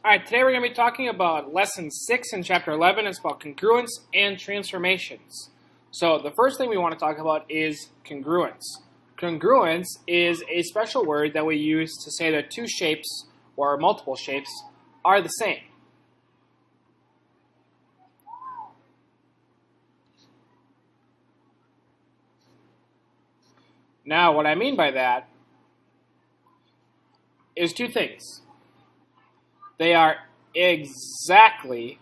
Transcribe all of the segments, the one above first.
All right, today we're going to be talking about lesson 6 in chapter 11. It's about congruence and transformations. So the first thing we want to talk about is congruence. Congruence is a special word that we use to say that two shapes or multiple shapes are the same. Now, what I mean by that is two things. They are exactly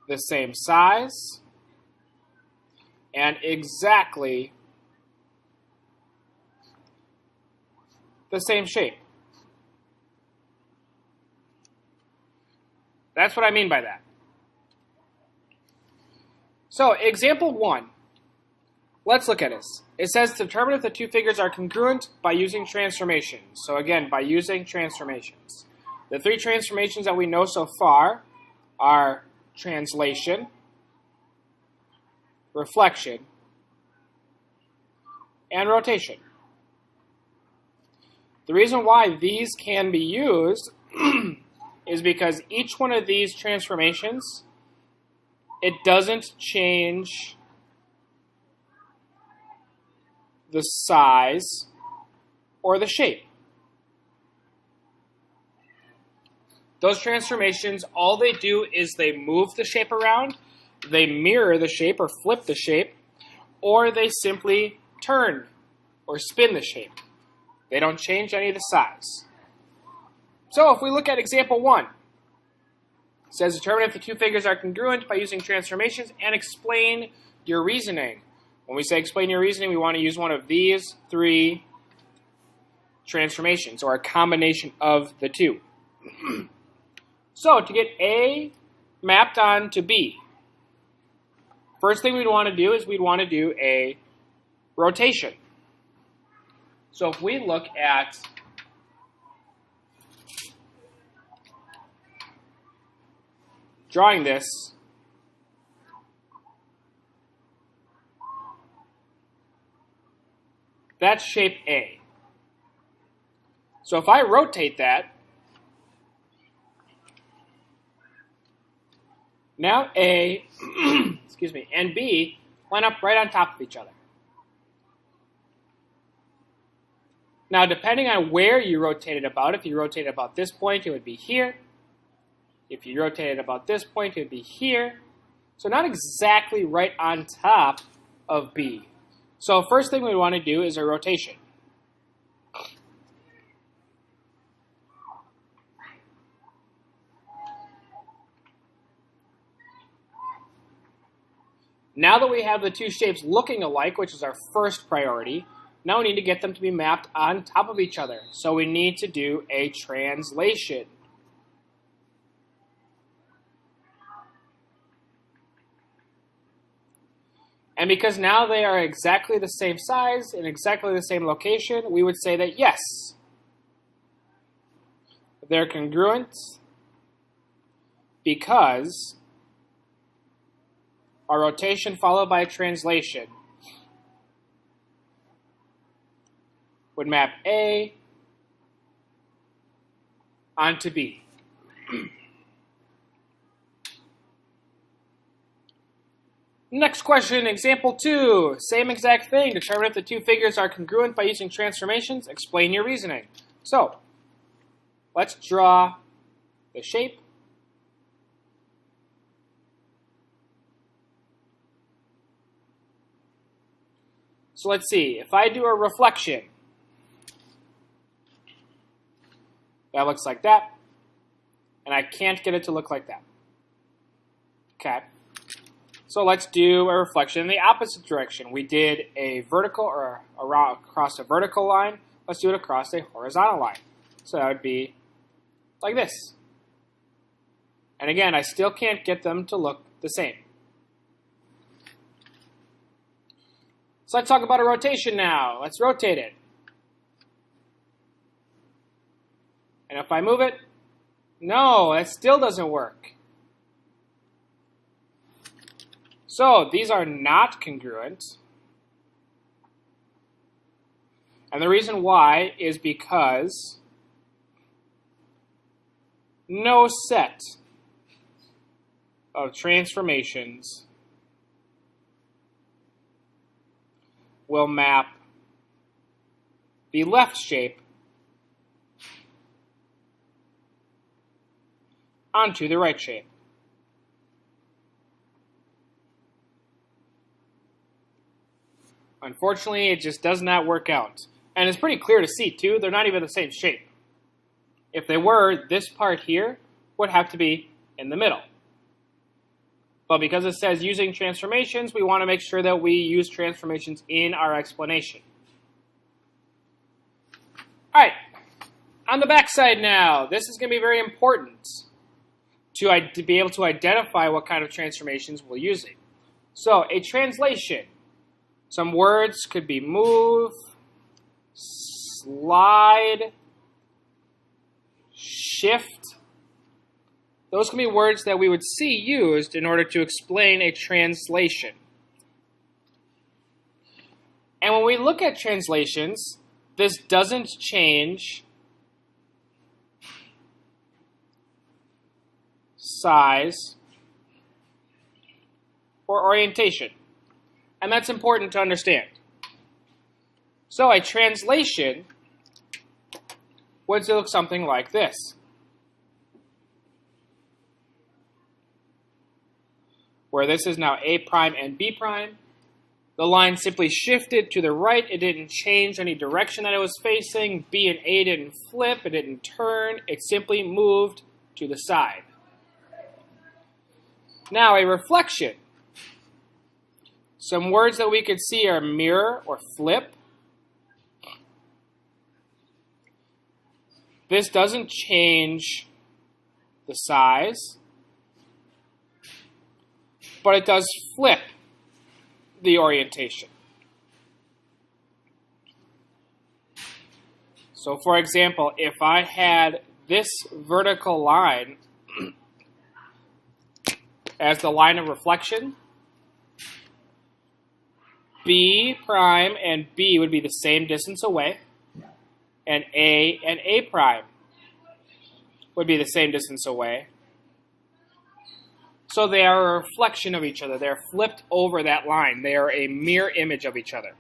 the same size and exactly the same shape. That's what I mean by that. So, example 1. Let's look at this. It says to determine if the two figures are congruent by using transformations. So again, by using transformations. The three transformations that we know so far are translation, reflection, and rotation. The reason why these can be used is because each one of these transformations, it doesn't change the size or the shape. Those transformations, all they do is they move the shape around, they mirror the shape or flip the shape, or they simply turn or spin the shape. They don't change any of the size. So if we look at example 1, it says determine if the two figures are congruent by using transformations and explain your reasoning. When we say explain your reasoning, we want to use one of these three transformations, or a combination of the two. So, to get A mapped onto B, first thing we'd want to do is we'd want to do a rotation. So if we look at drawing this, that's shape A. So if I rotate that, now A excuse me, and B line up right on top of each other. Now, depending on where you rotate it about, if you rotate it about this point, it would be here. If you rotate it about this point, it would be here. So not exactly right on top of B. So first thing we want to do is a rotation. Now that we have the two shapes looking alike, which is our first priority, now we need to get them to be mapped on top of each other. So we need to do a translation. And because now they are exactly the same size and exactly the same location, we would say that yes, they're congruent because a rotation followed by a translation would map A onto B. Next question, example 2. Same exact thing. Determine if the two figures are congruent by using transformations. Explain your reasoning. So, let's draw the shape. So let's see. If I do a reflection, that looks like that. And I can't get it to look like that. Okay. So let's do a reflection in the opposite direction. We did a vertical or across a vertical line. Let's do it across a horizontal line. So that would be like this. And again, I still can't get them to look the same. So let's talk about a rotation now. Let's rotate it. And if I move it, no, that still doesn't work. So these are not congruent. And the reason why is because no set of transformations will map the left shape onto the right shape. Unfortunately, it just does not work out. And it's pretty clear to see, too, they're not even the same shape. If they were, this part here would have to be in the middle. But because it says using transformations, we want to make sure that we use transformations in our explanation. All right, on the back side now, this is going to be very important to be able to identify what kind of transformations we're using. So a translation. Some words could be move, slide, shift. Those can be words that we would see used in order to explain a translation. And when we look at translations, this doesn't change size or orientation. And that's important to understand. So a translation would look something like this. Where this is now A prime and B prime. The line simply shifted to the right. It didn't change any direction that it was facing. B and A didn't flip. It didn't turn. It simply moved to the side. Now a reflection. Some words that we could see are mirror or flip. This doesn't change the size, but it does flip the orientation. So for example, if I had this vertical line as the line of reflection, B prime and B would be the same distance away, and A prime would be the same distance away. So they are a reflection of each other. They're flipped over that line. They are a mirror image of each other.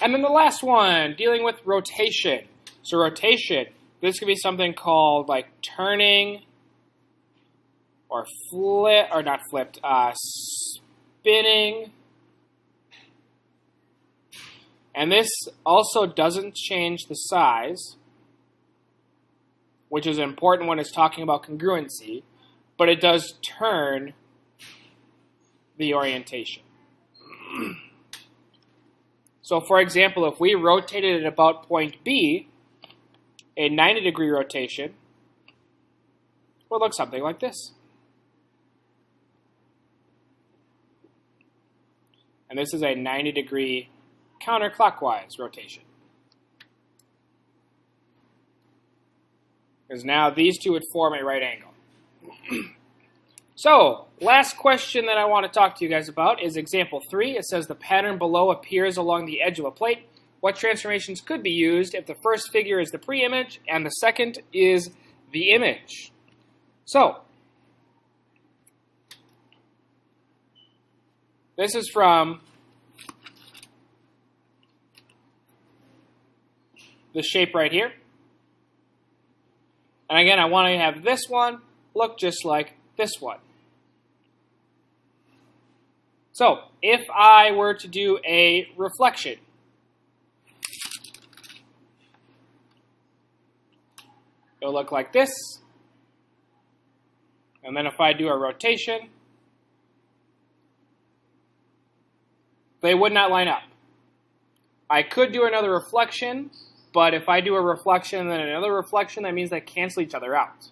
And then the last one, dealing with rotation. So rotation, this could be something called like turning or flip, or not flipped, spinning. And this also doesn't change the size, which is important when it's talking about congruency, but it does turn the orientation. So for example, if we rotated at about point B, a 90-degree rotation would look something like this. And this is a 90-degree counterclockwise rotation. Because now these two would form a right angle. So, last question that I want to talk to you guys about is example 3. It says the pattern below appears along the edge of a plate. What transformations could be used if the first figure is the pre-image and the second is the image? So, this is from the shape right here. And again, I want to have this one look just like this one. So, if I were to do a reflection, it'll look like this. And then if I do a rotation, they would not line up. I could do another reflection, but if I do a reflection and then another reflection, that means they cancel each other out.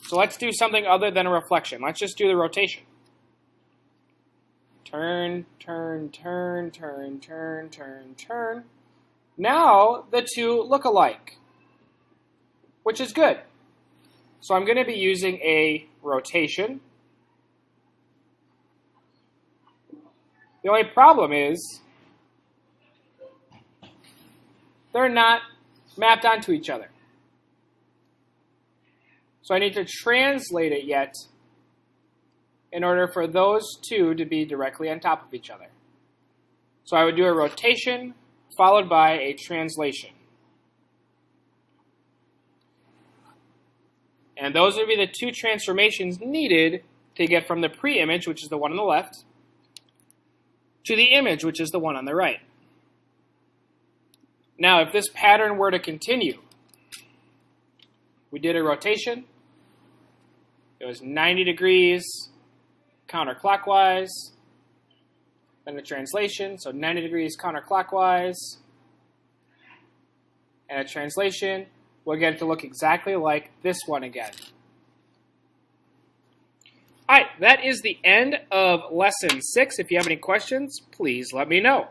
So let's do something other than a reflection. Let's just do the rotation. Turn, turn, turn, turn, turn, turn, turn. Now the two look alike, which is good. So I'm going to be using a rotation. The only problem is they're not mapped onto each other. So I need to translate it yet in order for those two to be directly on top of each other. So I would do a rotation followed by a translation. And those would be the two transformations needed to get from the pre-image, which is the one on the left, to the image, which is the one on the right. Now, if this pattern were to continue, we did a rotation. It was 90 degrees counterclockwise. Then a translation, so 90 degrees counterclockwise. And a translation, we'll get it to look exactly like this one again. All right, that is the end of lesson 6. If you have any questions, please let me know.